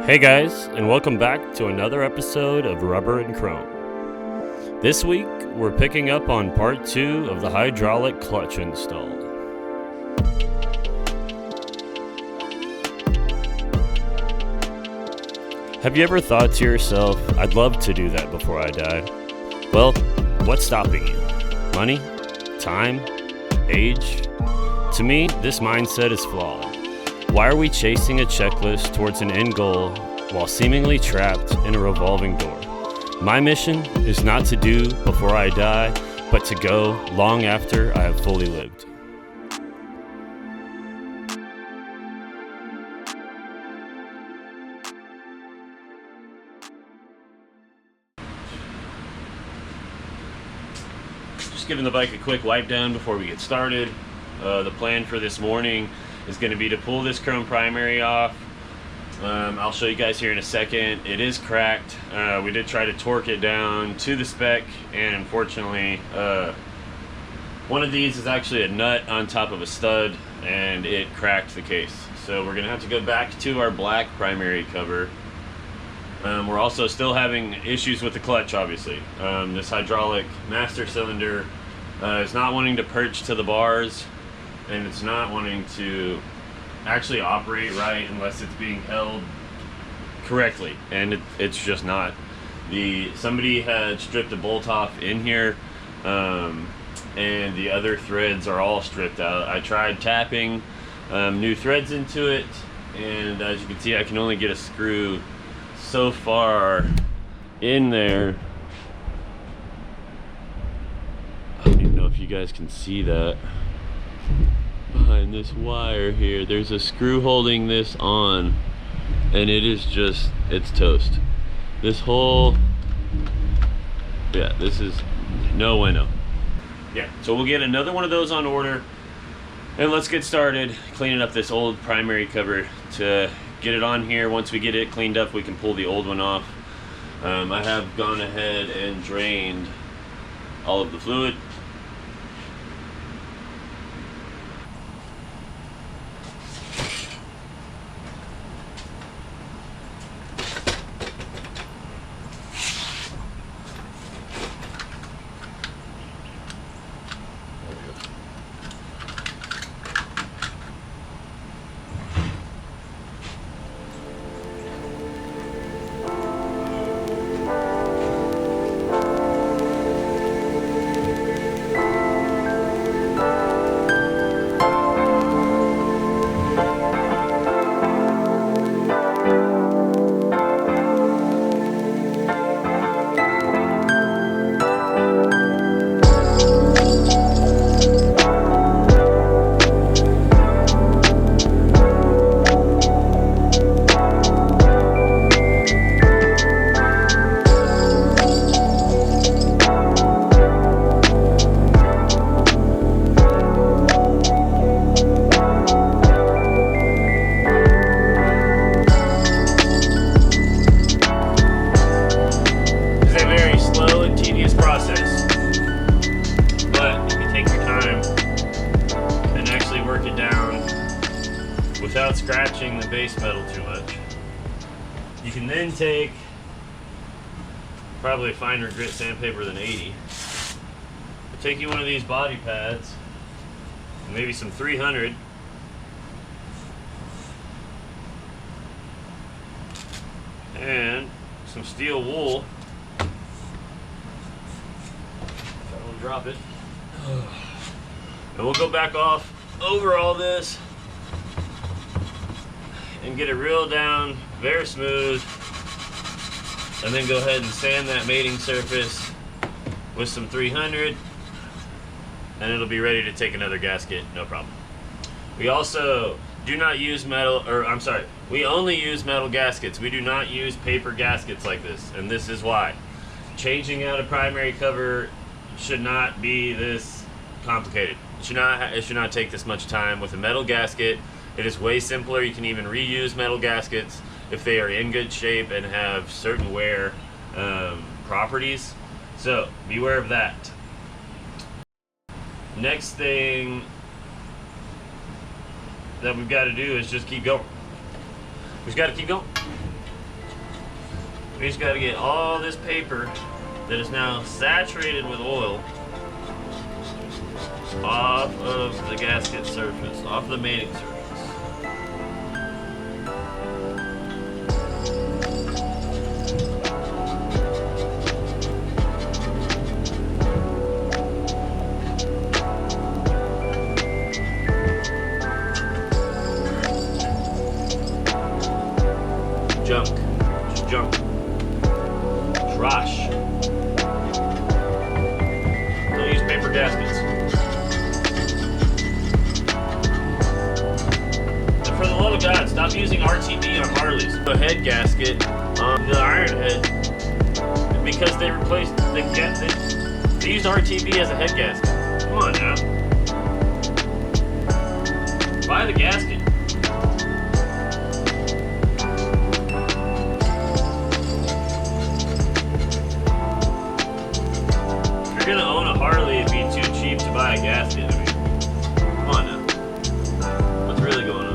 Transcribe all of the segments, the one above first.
Hey guys, and welcome back to another episode of Rubber and Chrome. This week, we're picking up on part 2 of the hydraulic clutch install. Have you ever thought to yourself, I'd love to do that before I die? Well, what's stopping you? Money? Time? Age? To me, this mindset is flawed. Why are we chasing a checklist towards an end goal while seemingly trapped in a revolving door? My mission is not to do before I die, but to go long after I have fully lived. Just giving the bike a quick wipe down before we get started. The plan for this morning is going to be to pull this chrome primary off. I'll show you guys here in a second. It is cracked. We did try to torque it down to the spec, and unfortunately one of these is actually a nut on top of a stud and it cracked the case. So we're gonna have to go back to our black primary cover. We're also still having issues with the clutch, obviously. This hydraulic master cylinder is not wanting to perch to the bars, and it's not wanting to actually operate right unless it's being held correctly, and it's just not. Somebody had stripped a bolt off in here, and the other threads are all stripped out. I tried tapping new threads into it, and as you can see, I can only get a screw so far in there. I don't even know if you guys can see that. Behind this wire here, there's a screw holding this on, and it is just, it's toast. This whole, yeah, this is no bueno. Yeah, so we'll get another one of those on order, and let's get started cleaning up this old primary cover to get it on here. Once we get it cleaned up, we can pull the old one off. I have gone ahead and drained all of the fluid. Without scratching the base metal too much. You can then take probably a finer grit sandpaper than 80. Take you one of these body pads, maybe some 300, and some steel wool. I will drop it, and we'll go back off over all this and get it reeled down very smooth, and then go ahead and sand that mating surface with some 300, and it'll be ready to take another gasket, no problem. We also do not use metal, or I'm sorry, we only use metal gaskets. We do not use paper gaskets like this, and this is why. Changing out a primary cover should not be this complicated. It should not take this much time. With a metal gasket, it is way simpler. You can even reuse metal gaskets if they are in good shape and have certain wear properties. So beware of that. Next thing that we've got to do is just keep going. We've got to keep going. We just got to get all this paper that is now saturated with oil off of the gasket surface, off the mating surface. Junk. Just junk. Trash. Don't use paper gaskets. And for the love of God, stop using RTB on Harleys. A head gasket on the Ironhead because they replaced they used RTB as a head gasket. Come on now. Buy the gasket. If you're gonna own a Harley, it'd be too cheap to buy a gasket. I mean, come on now. What's really going on?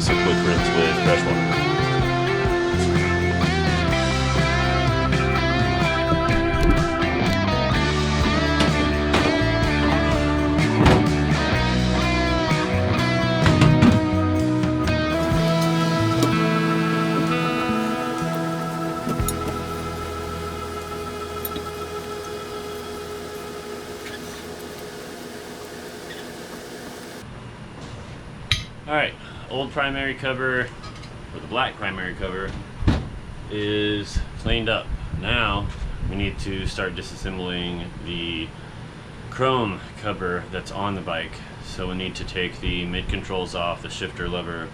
this a quick rinse with fresh water. Alright, old primary cover, or the black primary cover, is cleaned up. Now we need to start disassembling the chrome cover that's on the bike. So we need to take the mid controls off, the shifter lever,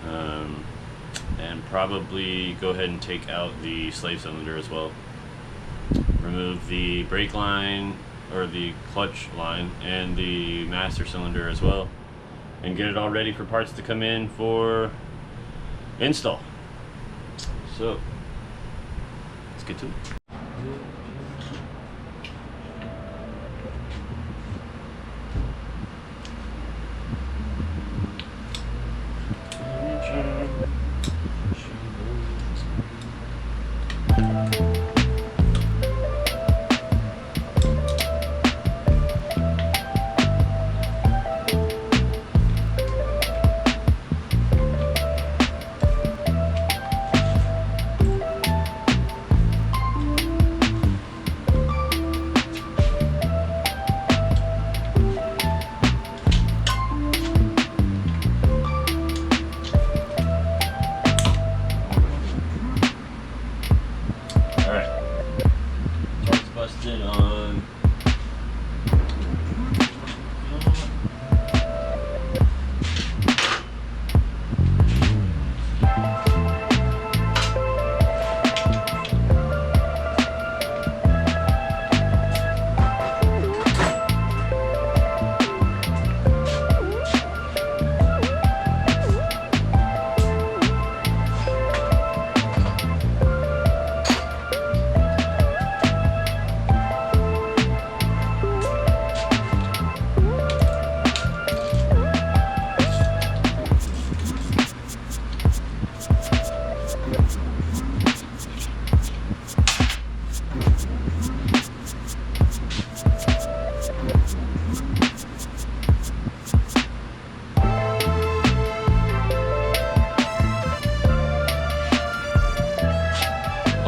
and probably go ahead and take out the slave cylinder as well. Remove the brake line, or the clutch line, and the master cylinder as well, and get it all ready for parts to come in for install. So let's get to it. Busted on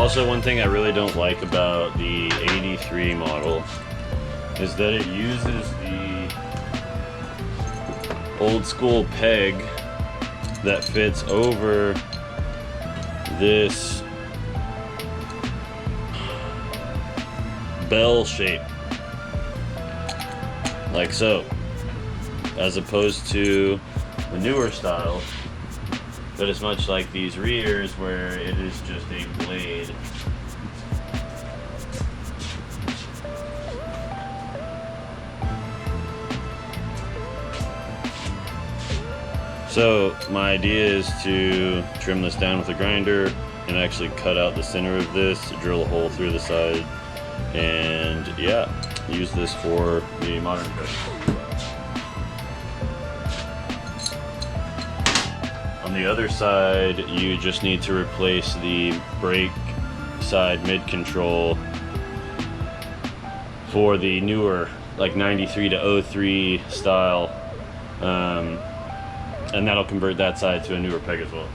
Also, one thing I really don't like about the 83 model is that it uses the old school peg that fits over this bell shape, like so, as opposed to the newer style that is much like these rears, where it is just a blade. So my idea is to trim this down with a grinder and actually cut out the center of this, drill a hole through the side, and yeah, use this for the modern cut. On the other side, you just need to replace the brake side mid control for the newer, like 93 to 03 style, and that'll convert that side to a newer peg as well.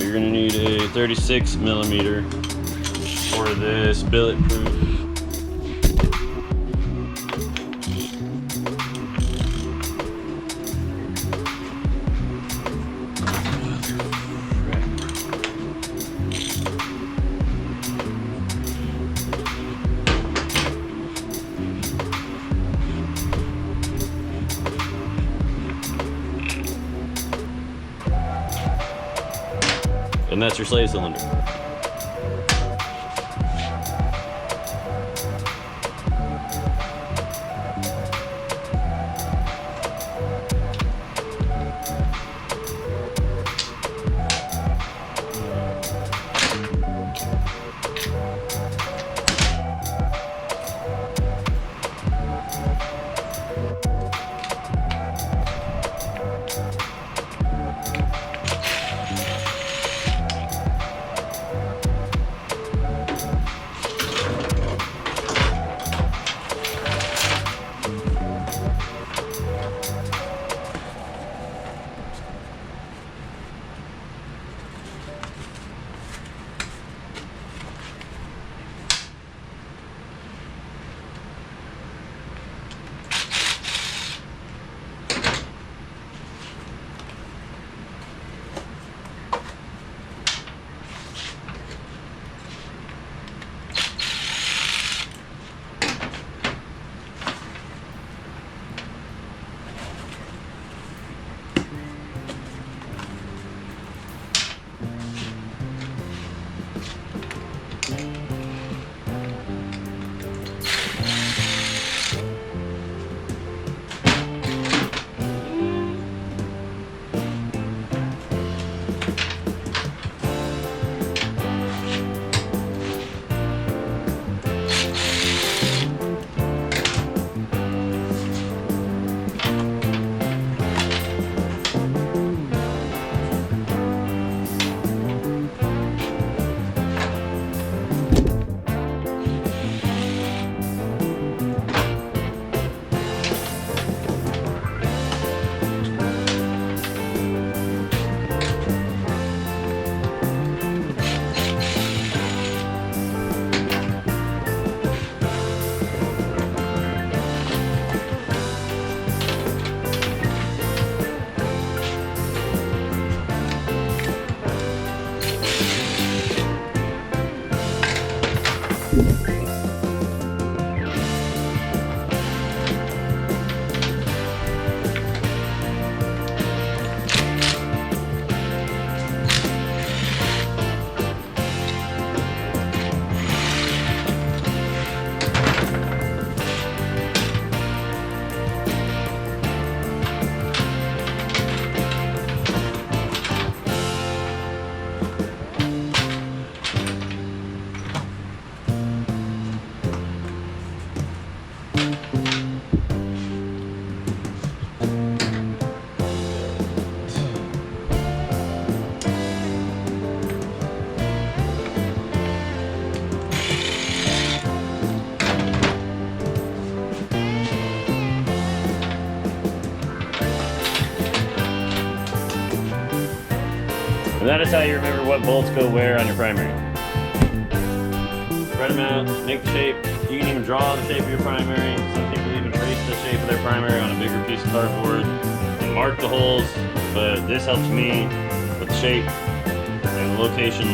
you're gonna need a 36 millimeter for this billet proof. And that's your slave cylinder. And that is how you remember what bolts go where on your primary. Spread them out, make the shape. You can even draw the shape of your primary. Some people even trace the shape of their primary on a bigger piece of cardboard and mark the holes, but this helps me with the shape and the location,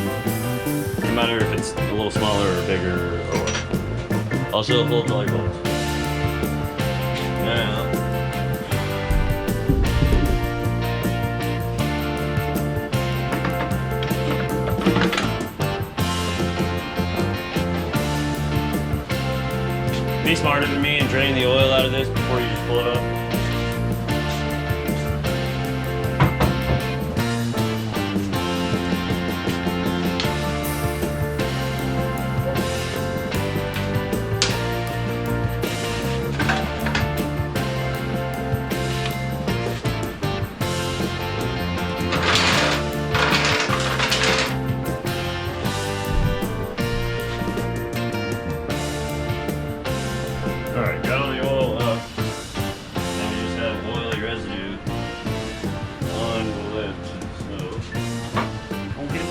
no matter if it's a little smaller or bigger or what. Also, hold all your bolts. Now, be smarter than me and drain the oil out of this before you just pull it off. Alright, got all the oil up. Now we just have oily residue on the lid. So, don't get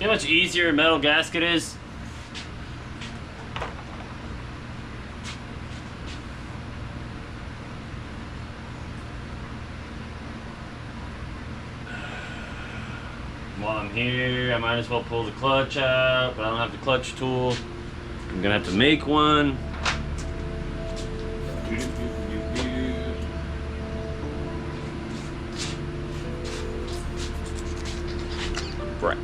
how much easier a metal gasket is? While I'm here, I might as well pull the clutch out, but I don't have the clutch tool. I'm gonna have to make one. Brack.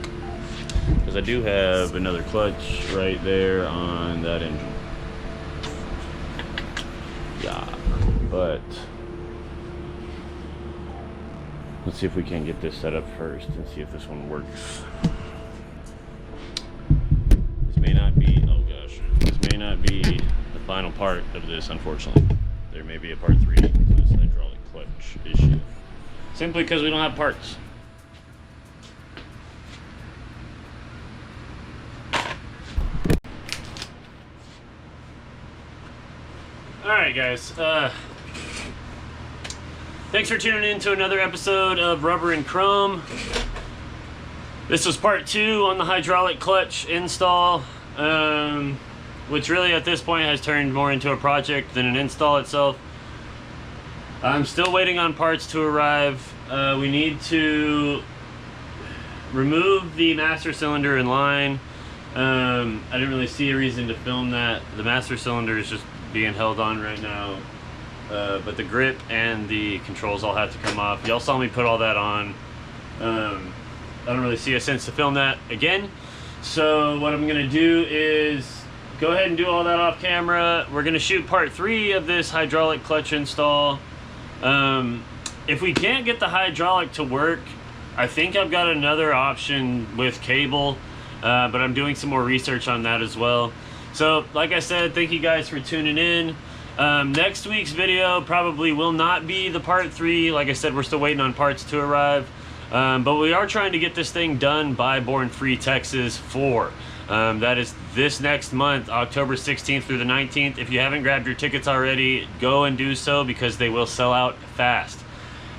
Because I do have another clutch right there on that engine. Yeah, but let's see if we can get this set up first and see if this one works. This may not be, oh gosh, this may not be the final part of this, unfortunately. There may be a part 3 to this hydraulic clutch issue. Simply because we don't have parts. Alright guys, thanks for tuning in to another episode of Rubber and Chrome. This was part 2 on the hydraulic clutch install, which really at this point has turned more into a project than an install itself. I'm still waiting on parts to arrive. We need to remove the master cylinder in line. I didn't really see a reason to film that. The master cylinder is just being held on right now. But the grip and the controls all have to come off. Y'all saw me put all that on. I don't really see a sense to film that again. So what I'm gonna do is go ahead and do all that off camera. We're gonna shoot part 3 of this hydraulic clutch install. If we can't get the hydraulic to work, I think I've got another option with cable, but I'm doing some more research on that as well. So like I said, thank you guys for tuning in. Next week's video probably will not be the part 3. Like I said, we're still waiting on parts to arrive. But we are trying to get this thing done by Born Free Texas 4. That is this next month, October 16th through the 19th. If you haven't grabbed your tickets already, go and do so because they will sell out fast.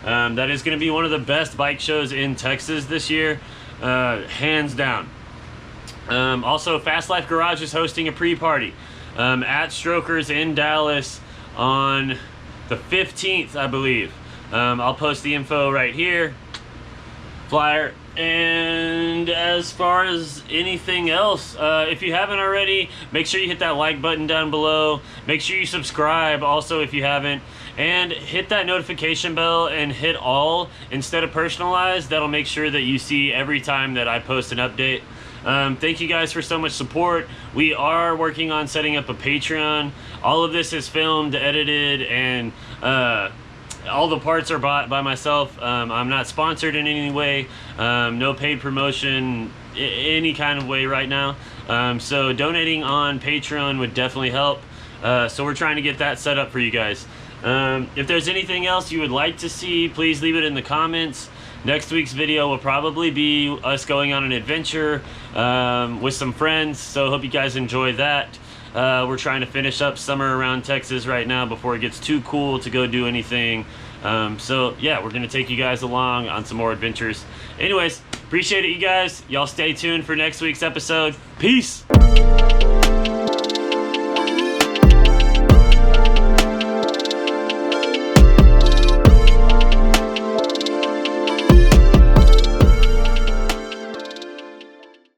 That is going to be one of the best bike shows in Texas this year, hands down. Also, Fast Life Garage is hosting a pre-party at Strokers in Dallas on the 15th, I believe. I'll post the info right here, flyer. And as far as anything else, if you haven't already, make sure you hit that like button down below. Make sure you subscribe also if you haven't, and hit that notification bell and hit all instead of personalized. That'll make sure that you see every time that I post an update. Thank you guys for so much support. We are working on setting up a Patreon. All of this is filmed, edited, and all the parts are bought by myself. I'm not sponsored in any way. No paid promotion, any kind of way right now. So donating on Patreon would definitely help. So we're trying to get that set up for you guys. If there's anything else you would like to see, please leave it in the comments. Next week's video will probably be us going on an adventure with some friends, so hope you guys enjoy that. We're trying to finish up summer around Texas right now before it gets too cool to go do anything. So yeah, we're gonna take you guys along on some more adventures. Anyways, appreciate it, you guys. Y'all stay tuned for next week's episode. Peace.